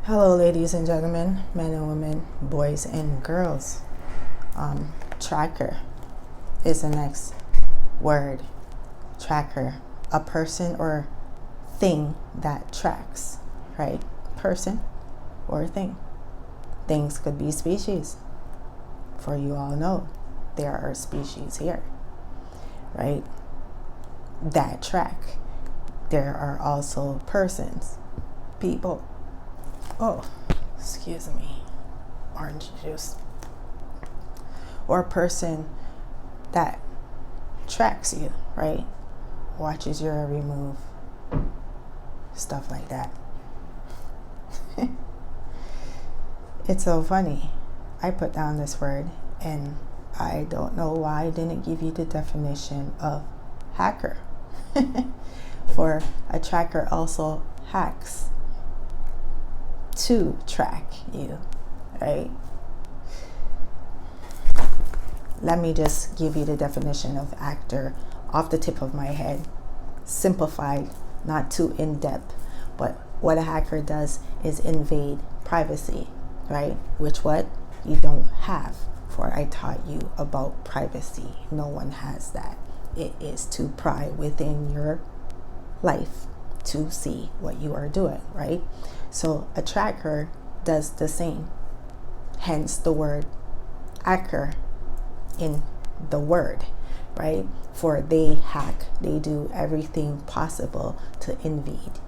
Hello, ladies and gentlemen, men and women, boys and girls. Tracker is the next word. Tracker, a person or thing that tracks, right? Person or thing. Things could be species. For you all know, there are species here, right? That track. There are also persons, people. Oh, excuse me, orange juice. Or a person that tracks you, right? Watches your every move, stuff like that. It's so funny. I put down this word and I don't know why I didn't give you the definition of hacker. For a tracker also hacks to track you, right? Let me just give you the definition of actor off the tip of my head, simplified, not too in-depth. But what a hacker does is invade privacy, right? Which what you don't have. For I taught you about privacy. No one has that. It is to pry within your life to see what you are doing, right? So a tracker does the same. Hence the word hacker in the word, right? For they hack, they do everything possible to invade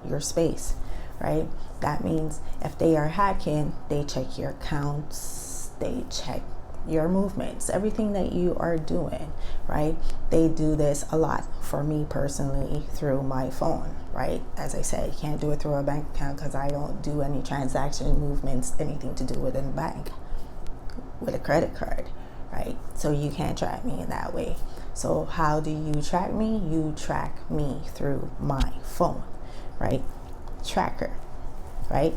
your space, right? That means if they are hacking, they check your accounts, they check your movements, everything that you are doing, right? They do this a lot for me personally through my phone, right? As I said, you can't do it through a bank account because I don't do any transaction movements, anything to do with a bank, with a credit card, right? So you can't track me in that way. So how do you track me? You track me through my phone, right? Tracker, right?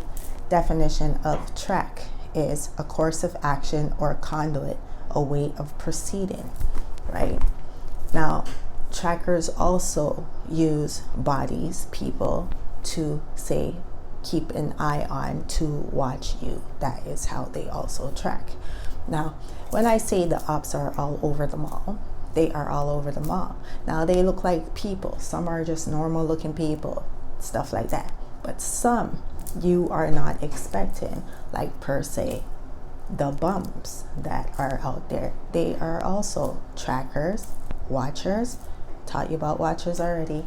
Definition of track is a course of action or a conduit, a way of proceeding, right? Now, trackers also use bodies, people, to say, keep an eye on, to watch you. That is how they also track. Now, when I say the ops are all over the mall, they are all over the mall. Now, they look like people. Some are just normal looking people, stuff like that. But some you are not expecting, like per se, the bums that are out there. They are also trackers, watchers. Taught you about watchers already.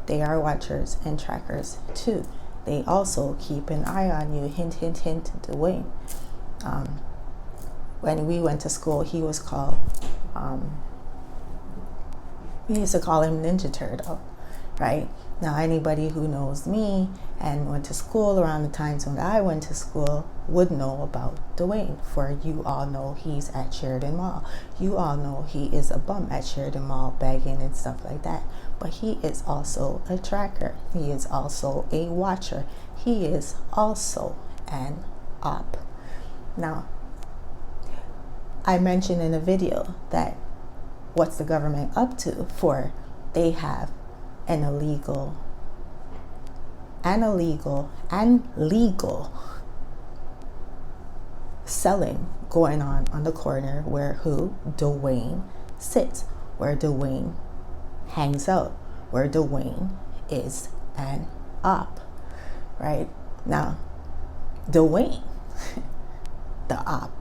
They are watchers and trackers too. They also keep an eye on you. Hint, hint, hint, Dwayne. When we went to school, he was called, we used to call him Ninja Turtle, right? Now, anybody who knows me and went to school around the times when I went to school would know about Dwayne. For you all know he's at Sheridan Mall. You all know he is a bum at Sheridan Mall, begging and stuff like that. But he is also a tracker. He is also a watcher. He is also an op. Now, I mentioned in a video that what's the government up to? For they have an illegal and legal selling going on the corner where who Dwayne sits, where Dwayne hangs out, where Dwayne is an op, right? Now, Dwayne, the op,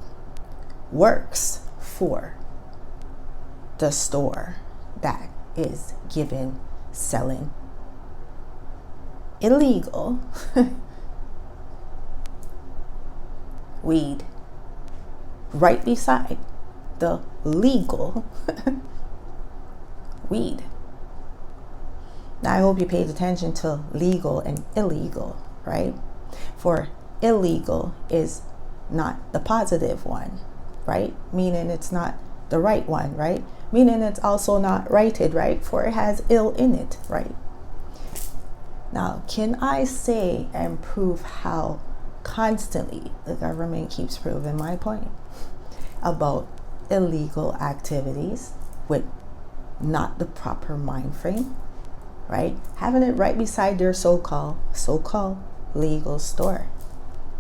works for the store that is selling illegal weed right beside the legal weed. Now, I hope you paid attention to legal and illegal, right? For illegal is not the positive one, right? Meaning it's not the right one, right? Meaning it's also not righted, right? For it has ill in it, right? Now, can I say and prove how constantly the government keeps proving my point about illegal activities with not the proper mind frame, right? Having it right beside their so-called legal store,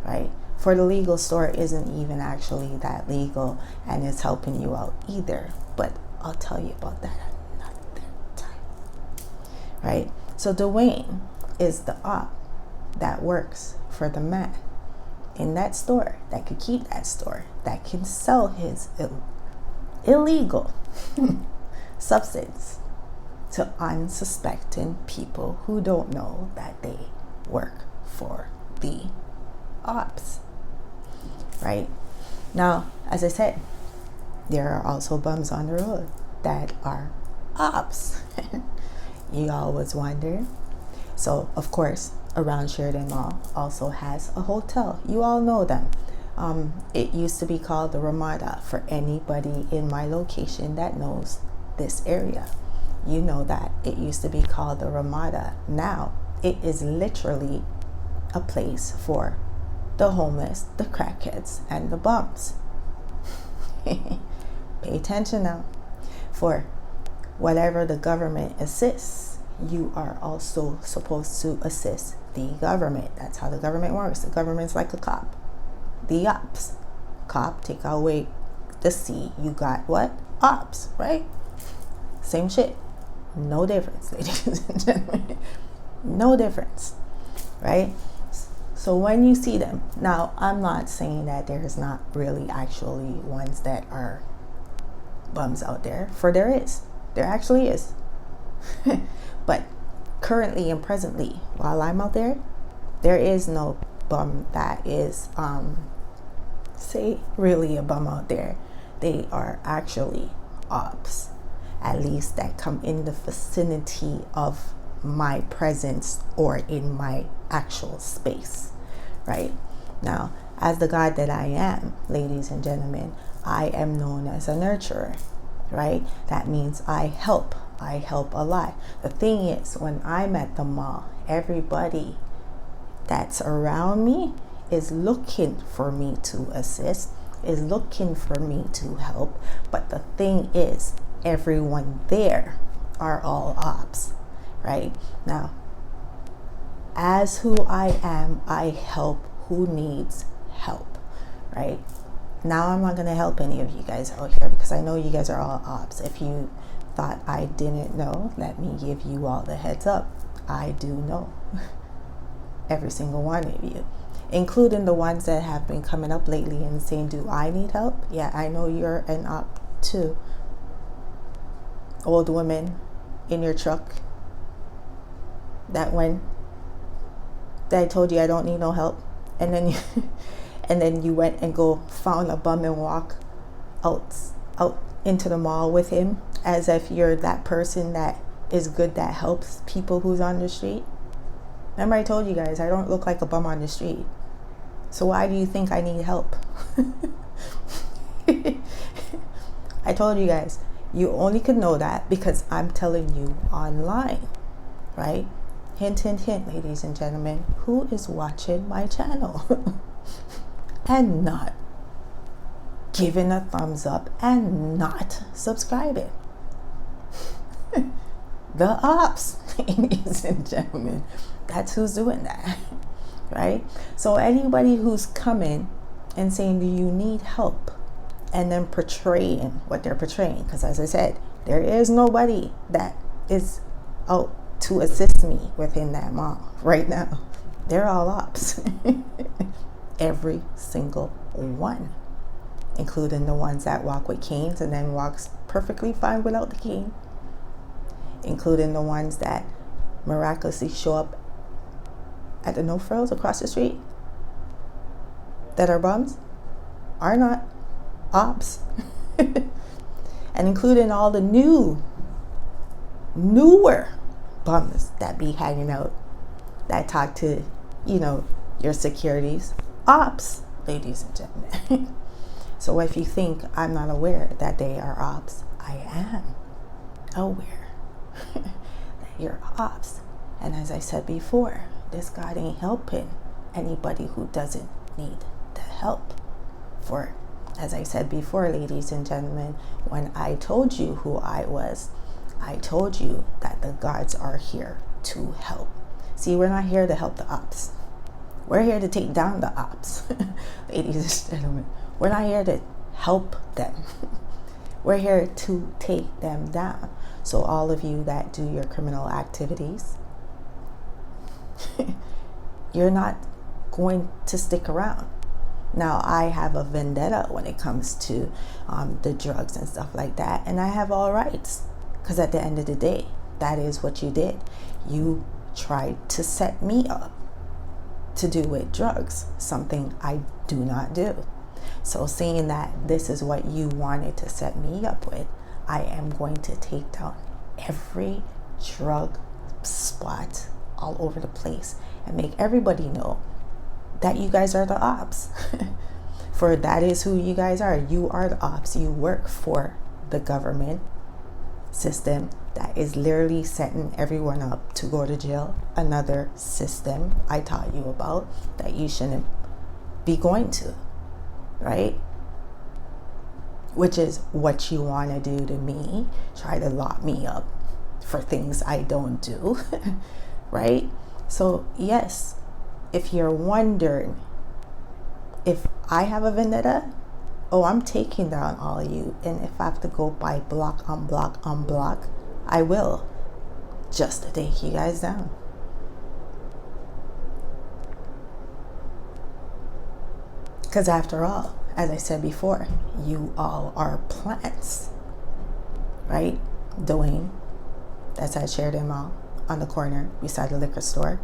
right? For the legal store isn't even actually that legal, and it's helping you out either. But I'll tell you about that another time, right? So Dwayne is the op that works for the man in that store, that could keep that store, that can sell his illegal substance to unsuspecting people who don't know that they work for the ops, right? Now, as I said, there are also bums on the road that are ops. You always wonder. So, of course, around Sheridan Mall also has a hotel. You all know them. It used to be called the Ramada. For anybody in my location that knows this area, you know that it used to be called the Ramada. Now, it is literally a place for the homeless, the crackheads, and the bums. Pay attention now. For whatever the government assists, you are also supposed to assist the government. That's how the government works. The government's like a cop. The ops. Cop, take away the C. You got what? Ops, right? Same shit. No difference, ladies and gentlemen. No difference, right? So when you see them, now I'm not saying that there's not really actually ones that are bums out there, for there actually is. But currently and presently, while I'm out there, there is no bum that is say really a bum out there. They are actually ops, at least that come in the vicinity of my presence or in my actual space, right? Now, as the God that I am, ladies and gentlemen, I am known as a nurturer, right? That means I help a lot. The thing is, when I'm at the mall, everybody that's around me is looking for me to assist, is looking for me to help. But the thing is, everyone there are all ops, right? Now, as who I am, I help who needs help, right? Now, I'm not going to help any of you guys out here because I know you guys are all ops. If you thought I didn't know, let me give you all the heads up. I do know. Every single one of you, including the ones that have been coming up lately and saying, do I need help? Yeah, I know you're an op too. Old women in your truck that I told you I don't need no help, and then you went and go found a bum and walk out into the mall with him as if you're that person that is good, that helps people who's on the street. Remember, I told you guys I don't look like a bum on the street. So why do you think I need help? I told you guys, you only could know that because I'm telling you online, right? Hint, hint, hint, ladies and gentlemen, who is watching my channel and not giving a thumbs up and not subscribing? The ops, ladies and gentlemen. That's who's doing that, right? So anybody who's coming and saying, do you need help? And then portraying what they're portraying. Because as I said, there is nobody that is out to assist me within that mall right now. They're all ops. Every single one. Including the ones that walk with canes and then walks perfectly fine without the cane. Including the ones that miraculously show up at the no frills across the street that are bums, are not ops. And including all the newer bums that be hanging out, that talk to, your securities, ops, ladies and gentlemen. So if you think I'm not aware that they are ops, I am aware that you're ops. And as I said before, this God ain't helping anybody who doesn't need the help. For, as I said before, ladies and gentlemen, when I told you who I was, I told you that the guards are here to help. See, we're not here to help the ops. We're here to take down the ops. Ladies and gentlemen, we're not here to help them. We're here to take them down. So all of you that do your criminal activities, you're not going to stick around. Now, I have a vendetta when it comes to the drugs and stuff like that, and I have all rights, because at the end of the day, that is what you did. You tried to set me up to do with drugs, something I do not do. So seeing that this is what you wanted to set me up with, I am going to take down every drug spot all over the place and make everybody know that you guys are the ops. For that is who you guys are. You are the ops. You work for the government system that is literally setting everyone up to go to jail. Another system I taught you about that you shouldn't be going to, right? Which is what you want to do to me. Try to lock me up for things I don't do, right? So yes, if you're wondering if I have a vendetta, oh, I'm taking down all of you. And if I have to go by block on block on block, I will, just to take you guys down. Because after all, as I said before, you all are plants, right? Dwayne, that's at Sheridan Mall on the corner beside the liquor store.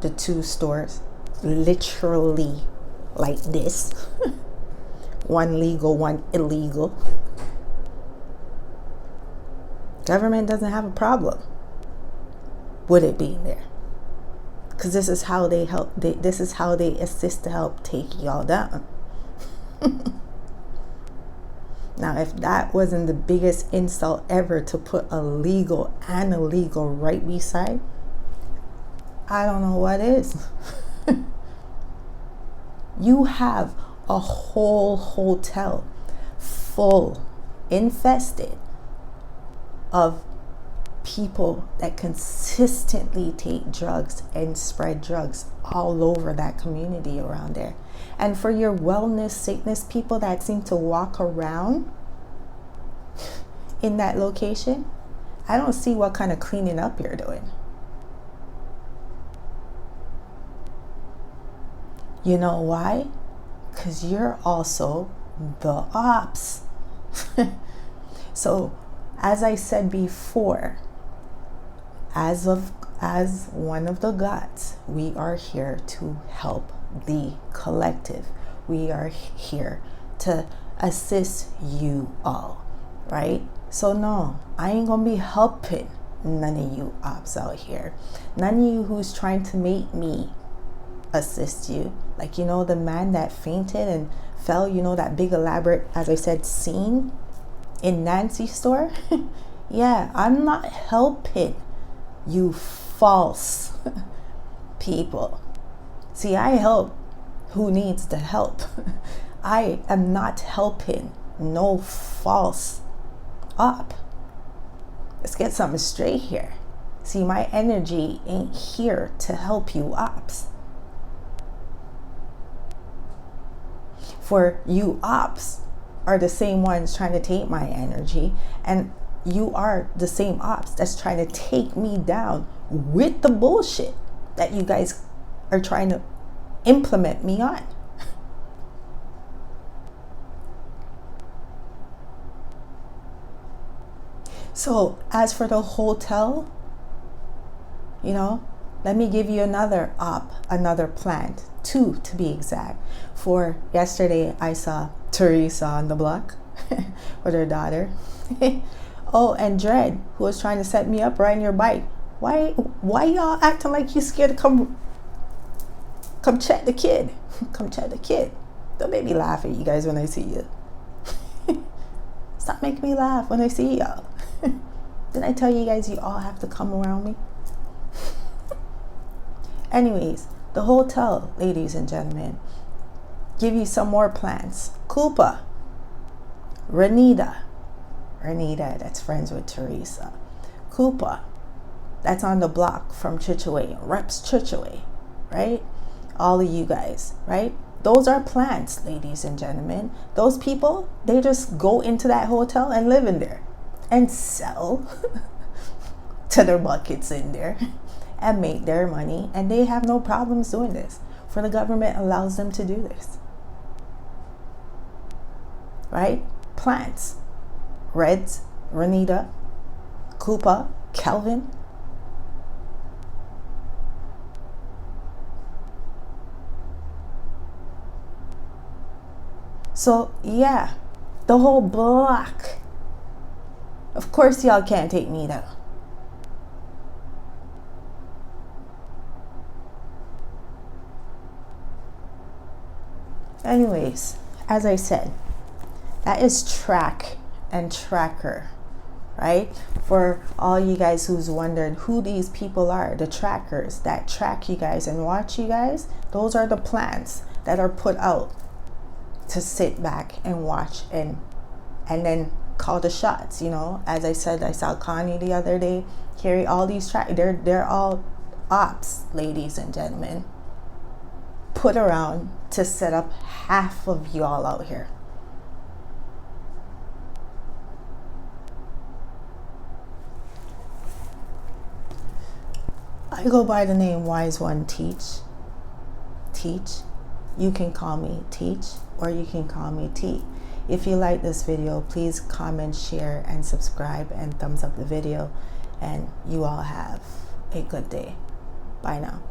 The two stores literally like this. One legal, one illegal. Government doesn't have a problem with it being there, because this is how they help. This is how they assist to help take y'all down. Now, if that wasn't the biggest insult ever, to put a legal and illegal right beside, I don't know what is. You have a whole hotel full, infested of people that consistently take drugs and spread drugs all over that community around there. And for your wellness, sickness people that seem to walk around in that location, I don't see what kind of cleaning up you're doing. You know why? Because you're also the ops. So, as I said before, as one of the gods, we are here to help the collective. We are here to assist you all, right? So no, I ain't gonna be helping none of you ops out here. None of you who's trying to make me assist you. Like, you know, the man that fainted and fell, you know, that big elaborate, as I said, scene in Nancy's store. Yeah, I'm not helping you false people. See, I help who needs the help. I am not helping no false op. Let's get something straight here. See, my energy ain't here to help you ops. For you ops are the same ones trying to take my energy, and you are the same ops that's trying to take me down with the bullshit that you guys are trying to implement me on. So as for the hotel, you know, let me give you another plant, 2 to be exact. For yesterday, I saw Teresa on the block with her daughter. Oh, and Dread, who was trying to set me up riding your bike. Why y'all acting like you scared to come check the kid? Come check the kid. Don't make me laugh at you guys when I see you. Stop making me laugh when I see y'all. Didn't I tell you guys you all have to come around me? Anyways, the hotel, ladies and gentlemen, give you some more plans. Koopa, Renita, Renita, that's friends with Teresa. Koopa, that's on the block from Chicheway, reps Chicheway, right? All of you guys, right? Those are plants, ladies and gentlemen. Those people, they just go into that hotel and live in there and sell to their buckets in there and make their money, and they have no problems doing this, for the government allows them to do this, right? Plants, Reds, Renita, Koopa, Kelvin. So yeah, the whole block. Of course y'all can't take me down. Anyways, as I said, that is track and tracker, right? For all you guys who's wondered who these people are, the trackers that track you guys and watch you guys, those are the plans that are put out to sit back and watch and then call the shots. You know, as I said, I saw Connie the other day carry all these they're all ops, ladies and gentlemen, put around to set up half of you all out here. I go by the name WiseOneTeach Teach. You can call me Teach or you can call me T. If you like this video, please comment, share, and subscribe, and thumbs up the video. And you all have a good day. Bye now.